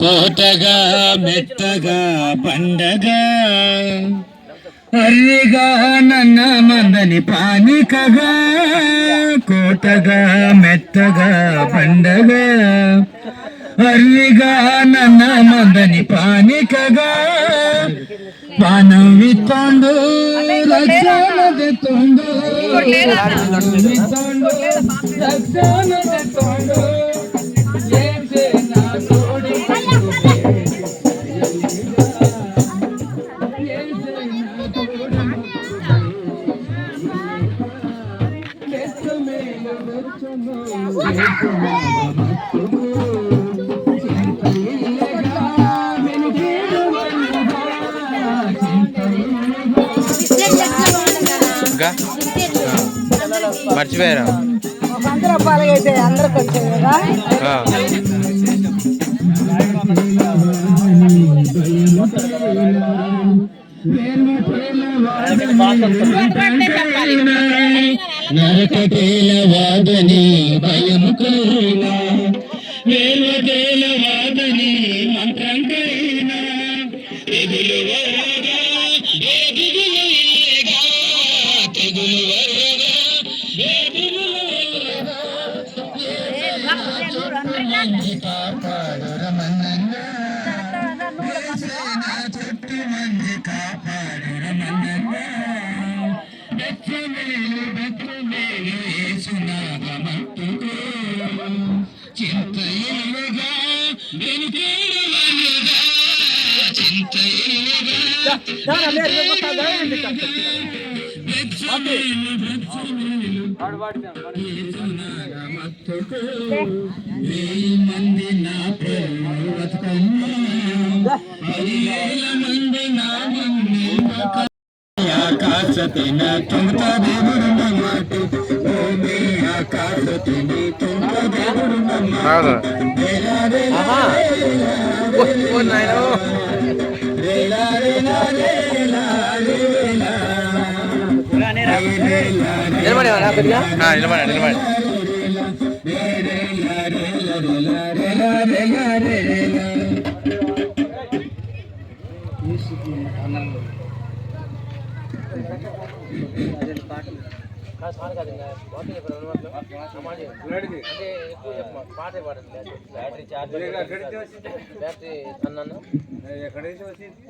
కోటగా మెత్తగా పండగా అర్రిగా నన్న మందని పానికగా కోటగా మెత్తగా పండగా అర్రిగా నన్న మందని పానికగా పానం విత్తోండు రక్షణదెత్తోండు విత్తోండు రక్షణదెత్తోండు మర్చిపోయారా అయితే అందరికి వచ్చాయి కదా నరకటేల వాదని భయం కలినా వేర్వదేల వాదని మంత్రం కలినా తెగులు వర్రగా ఏ దిగులు ఇల్లగా తెగులు వర్రగా ఏ దిగులు ఇల్లగా మంది కాపాడు రమణంగా చుట్టూ మంది కాపాడు రమణంగా బెచ్చమేలు బెచ్చమేలు ఏసునాగమట్టుకో చింత ఇల్లుగా వెనుకేడు వన్నుగా చింత ఇల్లుగా బెచ్చమేలు బెచ్చమేలు ఏసునాగమట్టుకో 1000 మంది నా ప్రేమ బతుకమ్మ 10,000 మంది నా మన్నే ఆకాశతిన తుంగ దేవుడున్న మాట ఓమే ఆకాశతిని తుంగ దేవుడున్న మాట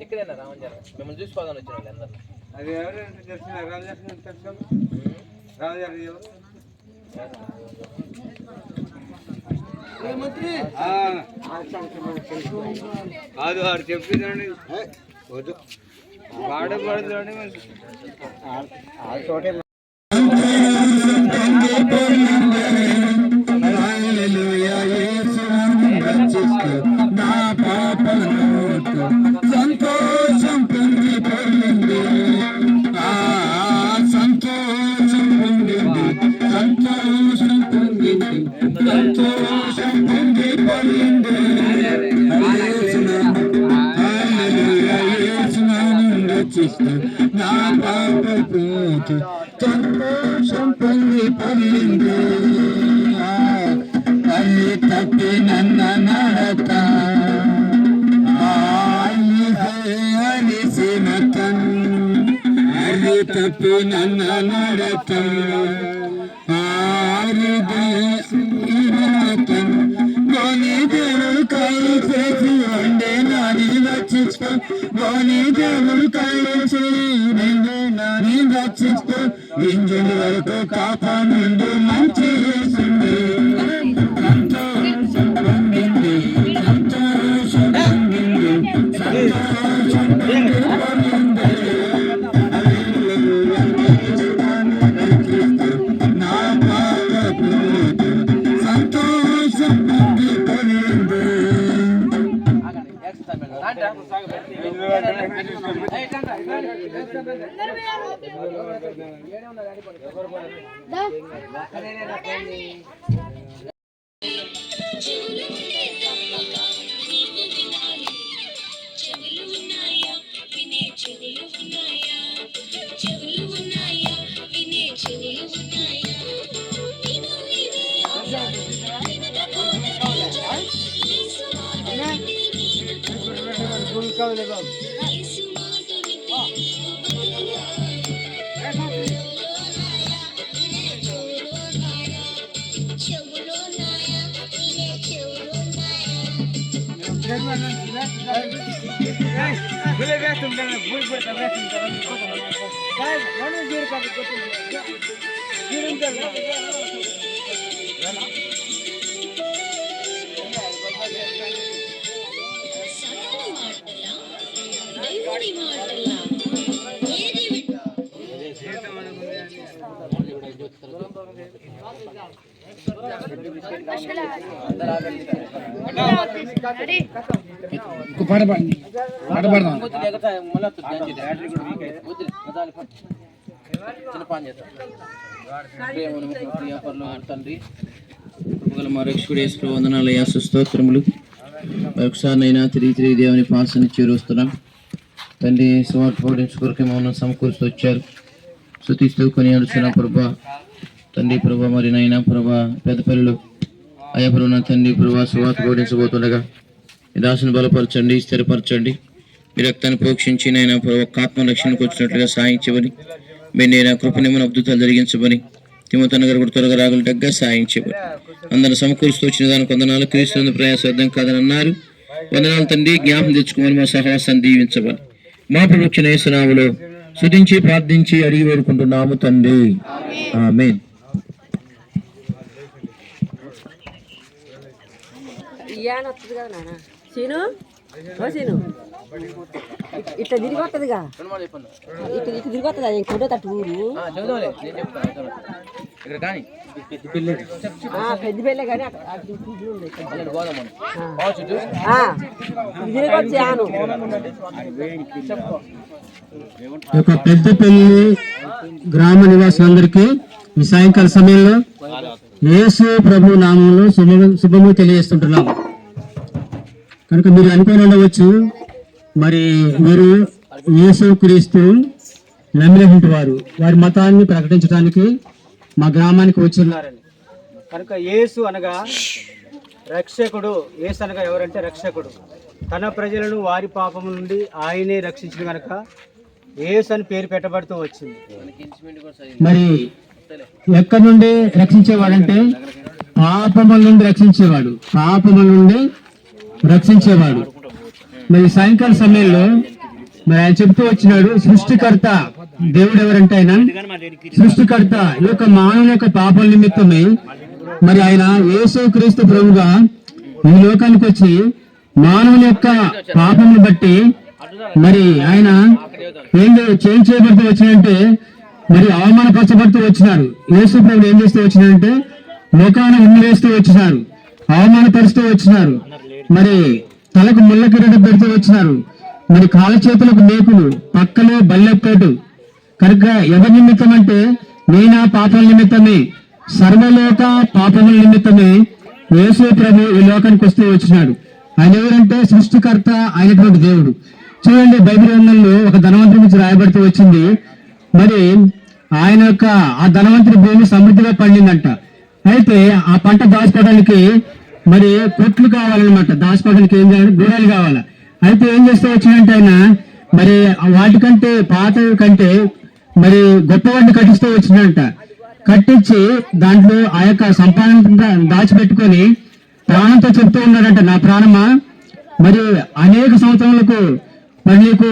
ఇక్కడేనా రామంజారా మిమ్మల్ని చూసుకోవాలని వచ్చిన వాళ్ళు అందరూ అది ఎవరు తెలిసిన కాదు వాడు చెప్పిందండి వద్దు వాడకూడదు చోటే నా పాపను సంతోషం పొంది పొందింది సంతోషం పొందింది సంతోషం పొందింది సంతోషం పొంది పొందింది నా పాప పూజ సంతోషం పొంది పొందింది అల్లి తప్పి నన్న నడక అలిసిన తన్ అల్లి తప్పి నన్న నడక గోని దేవుడు కై చేసి ఉండే నాని రక్షించుకో గోని దేవుడు కై నిండు నాని రక్షించుకో ఇంజుని వరకు కాపాడు మంచి చేసింది సంతోషం పొందింది సంతోషం పొందింది సంతోషం పొందింది నా పాప సంతోషం పొంది పొందింది తండ్రి మరొకసారి వందనాలు స్తోత్రములు. మరొకసారినైనా తిరిగి దేవుని పాసని చేరుస్తున్నాం తండ్రి. సువార్త ప్రకటించు కొరకు మౌనం సమకూరుస్తూ వచ్చారు. శృతిస్తూ కొని అడుస్తున్న ప్రభా తండ్రి ప్రభా, మరి నైనా ప్రభా పెద్దపల్లిలో అయ్యా ప్రభు తండ్రి ప్రభా సువార్త ప్రకటించబోతుండగా దాసుని బలపరచండి, స్థిరపరచండి. మీ రక్తాన్ని ప్రోక్షించి నైనా ప్రభు ఆత్మ రక్షణకు వచ్చినట్లుగా సాయించబని మీరు నేను కృపనిమని అద్భుతాలు జరిగించబని తిమోతన్న గారు కూడా త్వరగా రాగలటగ్గా సాయించబని అందరూ సమకూరుస్తూ వచ్చిన దానికి వందనాలు. క్రీస్తు ప్రయాస అర్థం కాదని అన్నారు. వందనాలు తండ్రి. జ్ఞాపం తెచ్చుకోమని మా సహవాసాన్ని దీవించబని మా ప్రవక్త యేసునామములో స్తుతించి ప్రార్థించి అడిగి వేడుకుంటున్నాము తండ్రి. ఆమేన్. ఇట్లా తిరిగి వస్తుందిగా, ఇట్లా తిరిగి వస్తుందా ఇంకొండ తట్టు ఊరు పెద్ద పెళ్ళే కానీ పెద్దపల్లి గ్రామ నివాసులందరికీ ఈ సాయంకాల సమయంలో యేసు ప్రభు నామంలో శుభము తెలియజేస్తుంటున్నాం. కనుక మీరు అనుకుని ఉండవచ్చు, మరి మీరు యేసు క్రీస్తు నమ్మినటువంటి వారి మతాన్ని ప్రకటించడానికి మా గ్రామానికి వచ్చిన్నారని. కనుక యేసు అనగా రక్షకుడు. యేసు అనగా ఎవరంటే రక్షకుడు. తన ప్రజలను వారి పాపము నుండి ఆయనే రక్షించిన కనుక యేసు అని పేరు పెట్టబడుతూ వచ్చింది. మరి ఎక్కడి నుండి రక్షించేవాడంటే పాపముల నుండి రక్షించేవాడు, పాపముల నుండి రక్షించేవాడు. మరి సాయంకాల సమయంలో మరి ఆయన చెప్తూ వచ్చినాడు, సృష్టికర్త దేవుడు ఎవరంటే ఆయన సృష్టికర్త. ఈ యొక్క మానవుని యొక్క పాపల నిమిత్తమై మరి ఆయన యేసు క్రీస్తు ప్రభుగా ఈ లోకానికి వచ్చి మానవుని యొక్క పాపమును బట్టి మరి ఆయన ఏం చేయబడుతూ వచ్చినంటే మరి అవమానపరచబడుతూ వచ్చినారు. యేసు ప్రభు ఏం చేస్తూ వచ్చినారంటే లోకాన్ని ఉమ్మివేస్తూ వచ్చినారు, అవమానపరుస్తూ వచ్చినారు. మరి తలకు ముళ్ళ కిరీటం పెడుతూ వచ్చినారు. మరి కాళ్ళ చేతులకు మేకులు, పక్కలో బల్లెప్పేటు. కనుక ఎవరి నిమిత్తం అంటే నేనా పాపల నిమిత్తమే, సర్వలోక పాపముల నిమిత్తమే యేసు ప్రభు ఈ లోకానికి వస్తూ వచ్చినాడు. ఆయన ఎవరంటే సృష్టికర్త అయినటువంటి దేవుడు. చూడండి, బైబిల్ గ్రంథంలో ఒక ధనవంతుడి గురించి రాయబడుతూ వచ్చింది. మరి ఆయన యొక్క ఆ ధనవంతుడి భూమి సమృద్ధిగా పండిందంట. అయితే ఆ పంట దాచుకోవడానికి మరి కొట్లు కావాలన్నమాట. దాచుకోవడానికి ఏం చేయాలి? గూడాలు కావాలా. అయితే ఏం చేస్తూ వచ్చిందంటే ఆయన మరి వాటికంటే పాత కంటే మరి గొప్ప వాటిని కట్టిస్తూ వచ్చిందంట. కట్టించి దాంట్లో ఆ యొక్క సంపాదన దాచిపెట్టుకొని ప్రాణంతో చెప్తూ ఉన్నాడంట, నా ప్రాణమా మరి అనేక సంవత్సరాలకు మరి నీకు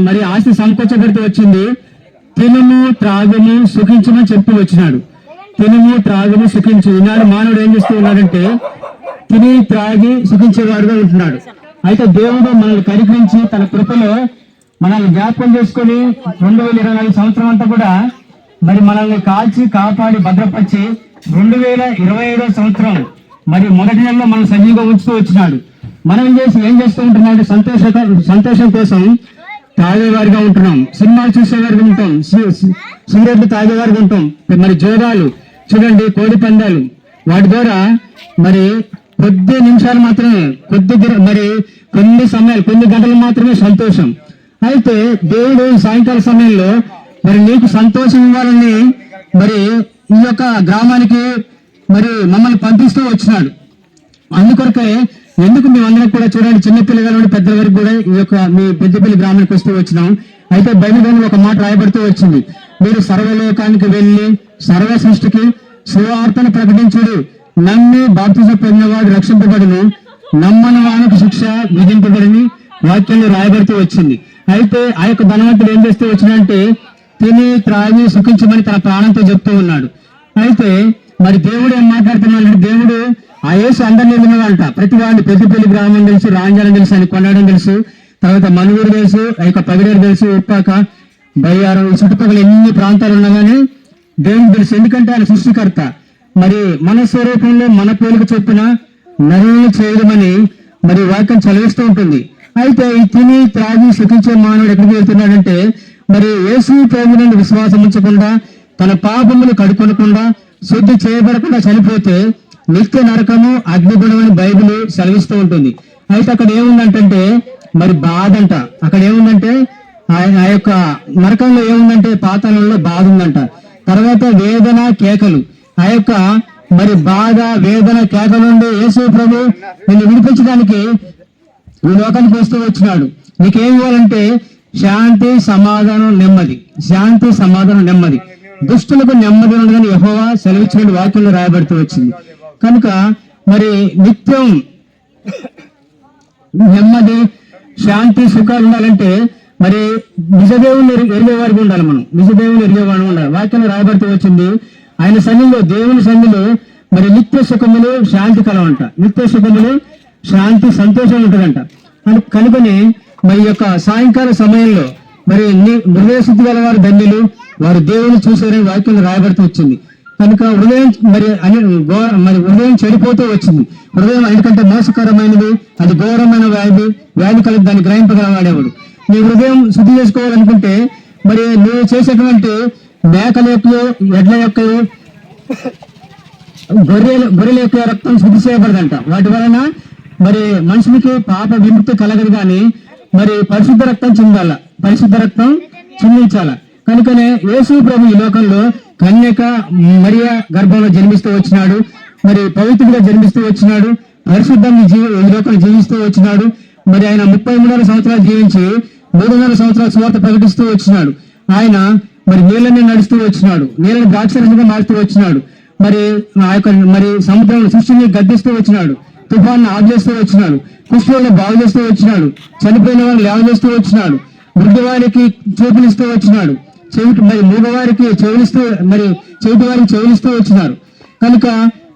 మరి ఆస్తి సమకూర్చబడుతూ వచ్చింది, తినము త్రాగము సుఖించమని చెప్పి వచ్చినాడు. తినము త్రాగము సుఖించు. ఈనాడు మానవుడు ఏం చేస్తూ ఉన్నాడంటే తిని త్రాగి సుఖించేవాడుగా ఉంటున్నాడు. అయితే దేవుడు మనల్ని కరికరించి తన కృపలో మనల్ని జ్ఞాపకం చేసుకుని 2024 సంవత్సరం అంతా కూడా మరి మనల్ని కాల్చి కాపాడి భద్రపరిచి 2025 సంవత్సరం మరి మొదటి నెలలో మనం సజీవంగా ఉంచుతూ వచ్చినాడు. మనం ఏం చేస్తూ ఉంటున్నాడు? సంతోషం కోసం తాగేవారిగా ఉంటున్నాం, సినిమాలు చూసేవారిగా ఉంటాం, సిగరెట్లు తాగేవారిగా ఉంటాం. మరి జోగాలు చూడండి, కోడి పందాలు, వాటి ద్వారా మరి కొద్ది నిమిషాలు మాత్రమే, మరి కొన్ని గంటలు మాత్రమే సంతోషం. అయితే దేవుడు సాయంకాల సమయంలో మరి నీకు సంతోషం ఇవ్వాలని మరి ఈ యొక్క గ్రామానికి మరి మమ్మల్ని పంపిస్తూ వచ్చినాడు. అందుకొరకే ఎందుకు మేమందరం కూడా చూడండి, చిన్న పిల్లల నుండి పెద్దల వరకు కూడా ఈ యొక్క మీ పెద్దపల్లి గ్రామానికి వస్తూ వచ్చినాం. అయితే బైబిల్ గ్రంథంలో ఒక మాట రాయబడుతూ వచ్చింది, మీరు సర్వలోకానికి వెళ్ళి సర్వ సృష్టికి సువార్తను ప్రకటించుడు, నమ్మి బాప్తిజం పొందినవాడు రక్షింపబడును, నమ్మని వానికి శిక్ష విధింపబడిని వాక్యంలో రాయబడుతూ వచ్చింది. అయితే ఆ యొక్క ధనవంతుడు ఏం చేస్తూ వచ్చినంటే తిని త్రాగి సుఖించమని తన ప్రాణంతో చెప్తూ ఉన్నాడు. అయితే మరి దేవుడు ఏం మాట్లాడుతున్నాడు, దేవుడు ఆ యేసు అందరినీ విన్నాడంట. ప్రతి వాడిని పెద్దపల్లి గ్రామం తెలుసు, రాంజాలం తెలుసు, అని కొనడం తెలుసు, తర్వాత మనుగురు తెలుసు, ఆ యొక్క పగిడేరు తెలుసు, ఉప్పాక, బయ్యారం, చుట్టుపక్కల ఎన్ని ప్రాంతాలు ఉన్నా కానీ దేవుడు తెలుసు. ఎందుకంటే ఆయన సృష్టికర్త. మరి మన స్వరూపంలో మన పోలిక చొప్పున నరులను చేయడమని మరి వాక్యం చదివిస్తూ ఉంటుంది. అయితే ఈ తిని త్రాగి సుఖించే మానవుడు ఎక్కడికి వెళ్తున్నాడంటే మరి యేసు ప్రభు నుండి విశ్వాసం ఉంచకుండా తన పాపములు కడుకొనకుండా శుద్ధి చేయబడకుండా చనిపోతే నిత్య నరకము అగ్నిగుణం అని బైబిల్ సెలవిస్తూ ఉంటుంది. అయితే అక్కడ ఏముందంటే మరి బాధ అంట. అక్కడ ఏముందంటే ఆ యొక్క నరకంలో ఏముందంటే పాతాళంలో బాధ ఉందంట. తర్వాత వేదన కేకలు. ఆ యొక్క మరి బాధ వేదన కేకల నుండి యేసు ప్రభు నిన్ను విడిపించడానికి ఈ లోకానికి వస్తూ వచ్చినాడు. నీకేం ఇవ్వాలంటే శాంతి సమాధానం నెమ్మది, శాంతి సమాధానం నెమ్మది. దుష్టులకు నెమ్మది ఉండదని యెహోవా సెలవిచ్చినటువంటి వాక్యంలో రాయబడుతూ వచ్చింది. కనుక మరి నిత్యం నెమ్మది శాంతి సుఖాలు ఉండాలంటే మరి నిజదేవుని ఎరిగే వారికి ఉండాలి. మనం నిజదేవుని ఎరిగే వాడు ఉండాలి. వాక్యంలో రాయబడుతూ వచ్చింది, ఆయన సన్నిధిలో దేవుని సన్నిధిలో మరి నిత్య సుఖములు శాంతి కలవంట. నిత్య సుఖములు శాంతి సంతోషం ఉంటుందంట. కనుకని మరి యొక్క సాయంకాల సమయంలో మరి హృదయ శుద్ధి గల వారు ధన్యులు, వారు దేవుని చూసారని వాక్యంలో రాయబడుతూ వచ్చింది. కనుక హృదయం మరి హృదయం చెడిపోతూ వచ్చింది. హృదయం ఎందుకంటే మోసకరమైనది, అది ఘోరమైన వ్యాధి కలిగి దాన్ని గ్రహింపగలవాడేవాడు. నీ హృదయం శుద్ధి చేసుకోవాలనుకుంటే మరి నువ్వు చేసేటువంటి మేకల యొక్క ఎడ్ల యొక్క గొర్రెల యొక్క రక్తం శుద్ధి చేయబడదంట. వాటి వలన మరి మనుషునికి పాప విముక్తి కలగదు, కానీ మరి పరిశుద్ధ రక్తం చిందాల, పరిశుద్ధ రక్తం చిందించాల. కనుకనే యేసు ప్రభు ఈ లోకంలో కన్యక మరియా గర్భంలో జన్మిస్తూ వచ్చినాడు. మరి పవిత్రుడిగా జన్మిస్తూ వచ్చినాడు. పరిశుద్ధంగా ఈ లోకంలో జీవిస్తూ వచ్చినాడు. మరి ఆయన 33 సంవత్సరాలు జీవించి 300 సంవత్సరాలు సువార్త ప్రకటిస్తూ వచ్చినాడు. ఆయన మరి నీళ్ళని నడుస్తూ వచ్చినాడు, నీళ్ళని ద్రాక్షరసంగా మారుతూ వచ్చినాడు. మరి ఆ యొక్క మరి సముద్రం సృష్టిని గద్దిస్తూ వచ్చినాడు, తుఫాన్ని ఆపేస్తూ వచ్చినాడు, కుష్ఠులను బాగు చేస్తూ వచ్చినాడు, చనిపోయిన వారిని లేవజేస్తూ వచ్చినాడు, మృగవారికి చూపునిస్తూ వచ్చినాడు, మరి మూగవారికి చెవులిస్తూ మరి చెవిటి వారికి చెవులిస్తూ వచ్చినారు. కనుక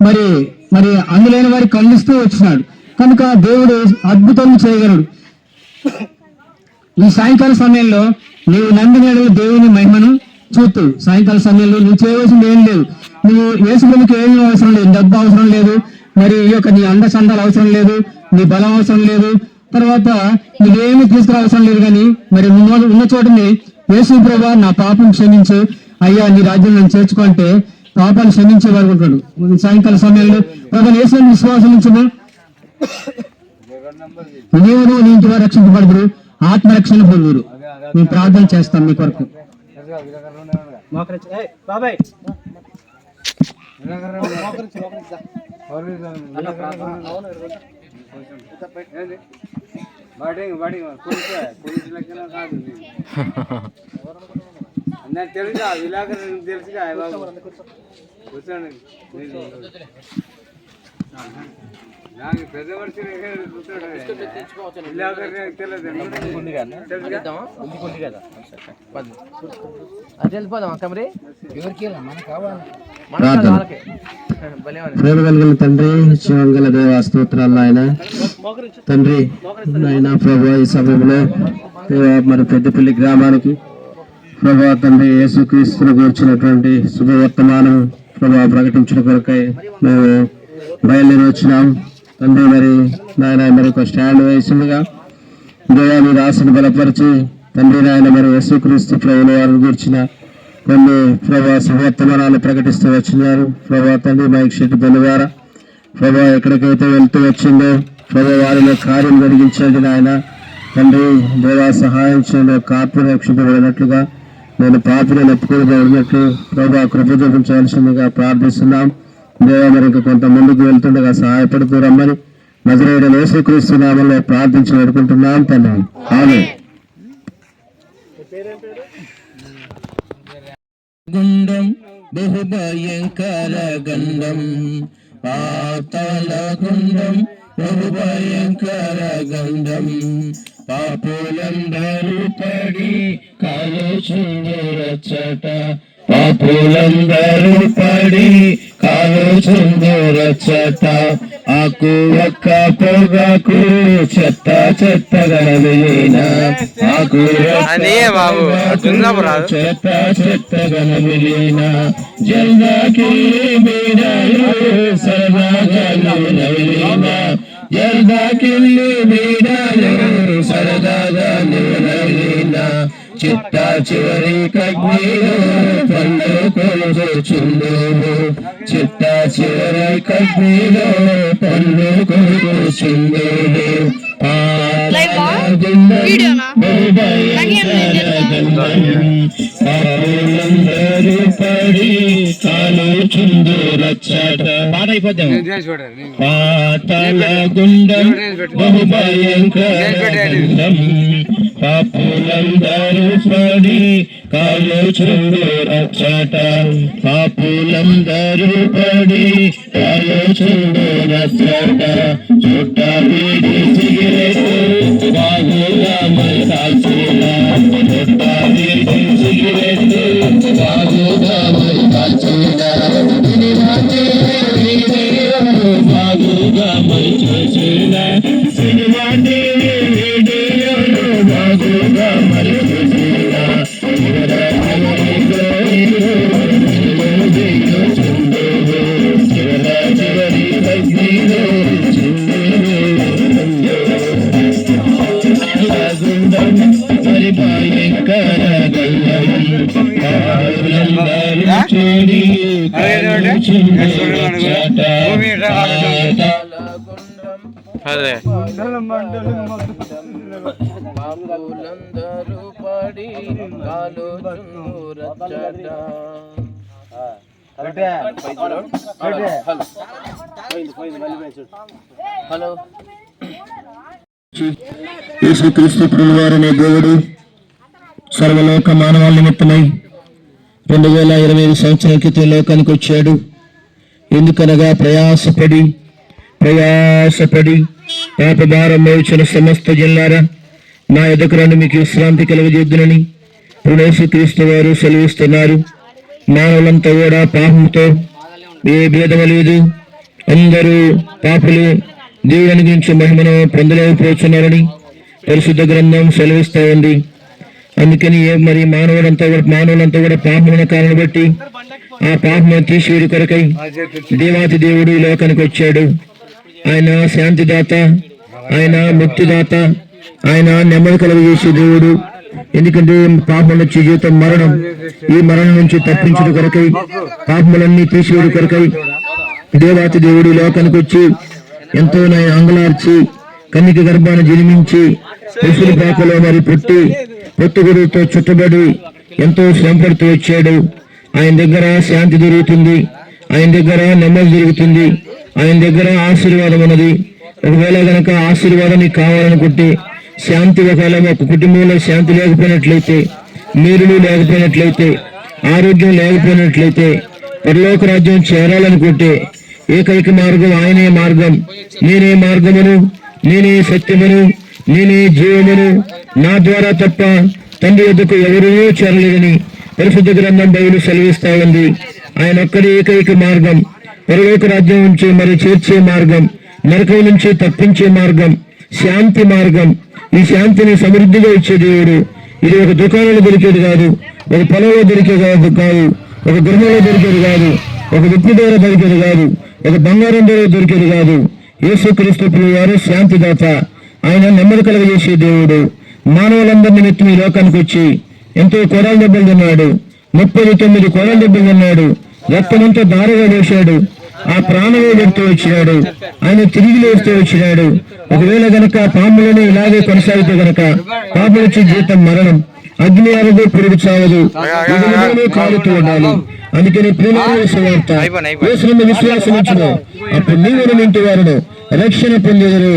మరి మరి అందులేని వారికి కళ్ళిస్తూ వచ్చినాడు. కనుక దేవుడు అద్భుతం చేయగలడు. ఈ సాయంకాల సమయంలో నీవు నమ్మిన దేవుని మహిమను చూస్తూ సాయంకాల సమయంలో నువ్వు చేయవలసింది ఏం లేదు. నువ్వు యేసుప్రభుకి ఏమీ అవసరం లేదు, డబ్బు అవసరం లేదు, మరి ఈ యొక్క నీ అందచందాలు అవసరం లేదు, నీ బలం అవసరం లేదు, తర్వాత నువ్వేమీ తీసుకురావసరం లేదు. కానీ మరి ఉన్న చోటని యేసు ప్రభువా నా పాపం క్షమించు అయ్యా, నీ రాజ్యం నన్ను చేర్చుకుంటే పాపాలు క్షమించే వారు ఉంటాడు. సాయంకాల సమయంలో ప్రభు యేసు విశ్వాసం ఉంచుము, నీవు నీ ఇంటి వారు రక్షింపబడుదురు, ఆత్మరక్షణ పొందురు. మేము ప్రార్థన చేస్తాం మీ కొరకు. బాబాయ్ తెలుసా విలాకరణ తెలుసుగా కూర్చోండి. నాకు పెద్ద మనిషి ప్రేమ కలిగిన తండ్రి, జీవం గల దేవ స్తోత్రాలు ఆయన తండ్రి. నాయన ప్రభు ఈ సమయంలో మరి పెద్దపల్లి గ్రామానికి ప్రభా తండ్రి యేసుక్రీస్తును గూర్చినటువంటి శుభవర్తమానం ప్రభా ప్రకటించిన కొరకై మేము బయలుదేరి వచ్చినాం తండ్రి. మరి నాయన మరి ఒక స్టాండ్ వేసిందిగా దేవా మీరు ఆశను బలపరిచి తండ్రి నాయన మరి యేసుక్రీస్తు ప్రభువుల వారిని గూర్చిన కొన్ని ప్రభా శుభవర్తమానాలు ప్రకటిస్తూ వచ్చినారు ప్రభా తండ్రి. మైక్ షెట్ బలి ద్వారా ప్రభా ఎక్కడికైతే వెళ్తూ వచ్చిందో ప్రభా వారిలో కార్యం జరిగించండి నాయన తండ్రి. దేవా సహాయం చేయండి, ఒక ఆత్మ రక్షింపబడినట్లుగా నేను పాపను ఒప్పుకోబడినట్లు ప్రభా కృప చూపించవలసిందిగా ప్రార్థిస్తున్నాం దేవా. మరి ఇంకా కొంత ముందుకు వెళ్తుండగా సహాయపడుతూ రమ్మని నజరేయుడైన యేసుక్రీస్తు నామములో ప్రార్థించి వేడుకుంటున్నాం తండ్రి. ఆమేన్. గుండం బహుభయంకర గండం, పాతాళ గుండం బహుభయంకర గండం, పాపులందరూ పడి కాలుచుందురచ్చట, పాపులందరూ పడి కాలుచుందురచ్చట, ఆకు ఒక్క పొగకు చెత్త చెత్తగా నమిలిన, ఆకు చెత్త చెత్తగా నమిలిన, జల్దాకి మీడాలు సరదాగా నమిలిన, జల్దాకి మీడాలు సరదాగా నమిలిన, చిట్ట చివరి కగ్నిలో పండు కొలుచుందువు, చిట్ట చివరి కగ్నిలో పండు కొలుచుందువు, పాపులందరూ పడి కాలుచుందురచ్చట, పాట అయిపోద్దాం. పాతాళ గుండం బహుభయంకర గండం, పాపులందరూ పడి కాలుచుందురచ్చట, పాపులందరూ పడి కాలుచుందురచ్చట, చుట్ట వీడి సిగరెట్ బాగుగా మరి కాల్చిన, చుట్ట వీడి సిగరెట్ బాగుగా మరి కాల్చిన, బాగుగా మరి చేసిన, సినిమా వీడియోలు బాగుగా మరి చేసిన, అదే పాపులందరూ పడి కాలుచుందురచ్చట. హలో, యేసుక్రీస్తు ప్రభువారనే దేవుడు సర్వలోక మానవాళ నిమిత్తమై 2025 సంవత్సరాల క్రితం లోకానికి వచ్చాడు. ఎందుకనగా ప్రయాసపడి పాపభారం మోచిన సమస్త జనులారా నా ఎదుకు రండి, మీకు విశ్రాంతి కలుగజేద్దునని యేసుక్రీస్తు వారు సెలవిస్తున్నారు. మానవులంతా కూడా పాపంతో ఏ భేదము లేదు, అందరూ పాపులు, దేవుని అనుగ్రహించే మహిమను పొందలేకపోతున్నారని పరిశుద్ధ గ్రంథం సెలవిస్తూ ఉంది. అందుకని మరి మానవులంతా కూడా పాపమున కారణం బట్టి ఆ పాపమును తీసివేడు కొరకై దేవాతి దేవుడు ఈ లోకానికి వచ్చాడు. ఆయన శాంతిదాత, ఆయన ముక్తిదాత, ఆయన నెమ్మది కలుగజేసే దేవుడు. ఎందుకంటే పాపం వచ్చే జీవితం మరణం, ఈ మరణం నుంచి తప్పించుడు కొరకై, పాపములన్నీ తీసివేడు కొరకై దేవాతి దేవుడు ఈ లోకానికి వచ్చి ఎంతో అంగలార్చి కన్నిక గర్భాన్ని జన్మించి పశువుల పాకలో మరి పొత్తుగుడితో చుట్టబడి ఎంతో శ్రమపడుతూ వచ్చాడు. ఆయన దగ్గర శాంతి దొరుకుతుంది, ఆయన దగ్గర నెమ్మది దొరుకుతుంది, ఆయన దగ్గర ఆశీర్వాదం ఉన్నది. ఒకవేళ గనక ఆశీర్వాదం నీకు కావాలనుకుంటే, శాంతి ఒకవేళ ఒక కుటుంబంలో శాంతి లేకపోయినట్లయితే, నీరులు లేకపోయినట్లయితే, ఆరోగ్యం లేకపోయినట్లయితే, పరలోక రాజ్యం చేరాలనుకుంటే ఏకైక మార్గం ఆయనే మార్గం. నేనే మార్గమును, నేనే సత్యమును, నేనే జీవమును, నా ద్వారా తప్ప తండ్రి వద్దకు ఎవరూ చేరలేదని పరిశుద్ధ గ్రంథం బైబిల్ సెలవిస్తా ఉంది. ఆయన ఒక్కడే ఏకైక మార్గం, పరలోక రాజ్యం నుంచి మరి చేర్చే మార్గం, నరకం నుంచి తప్పించే మార్గం, శాంతి మార్గం. ఈ శాంతిని సమృద్ధిగా ఇచ్చే దేవుడు. ఇది ఒక దుకాణంలో దొరికేది కాదు, ఒక పొలంలో దొరికేది కాదు, ఒక గృహంలో దొరికేది కాదు, ఒక వ్యక్తి ద్వారా దొరికేది కాదు, ఒక బంగారం ద్వారా దొరికేది కాదు. యేసుక్రీస్తు వారు శాంతిదాత, ఆయన నెమ్మది కలుగజేసే దేవుడు. మానవులందరి నిమిత్తం ఈ లోకానికి వచ్చి ఎంతో కొరల దెబ్బలు తిన్నాడు, 39 కొరల దెబ్బలు తిన్నాడు, రక్తమంతా దారుగా వేశాడు, ఆ ప్రాణమే పెడుతూ వచ్చినాడు, ఆయన తిరిగి లేస్తూ వచ్చినాడు. ఒకవేళ గనక పాములను ఇలాగే కొనసాగితే గనక పాపం వచ్చే జీవితం మరణం, అగ్ని అరదు, పురుగు చావదు, కాలుతూ ఉండాలి. అందుకని ప్రేమ వార్త విశ్వాసం ఇచ్చిన అప్పుడు నీవు ఇంటి వారును రక్షణ పొందెదరు.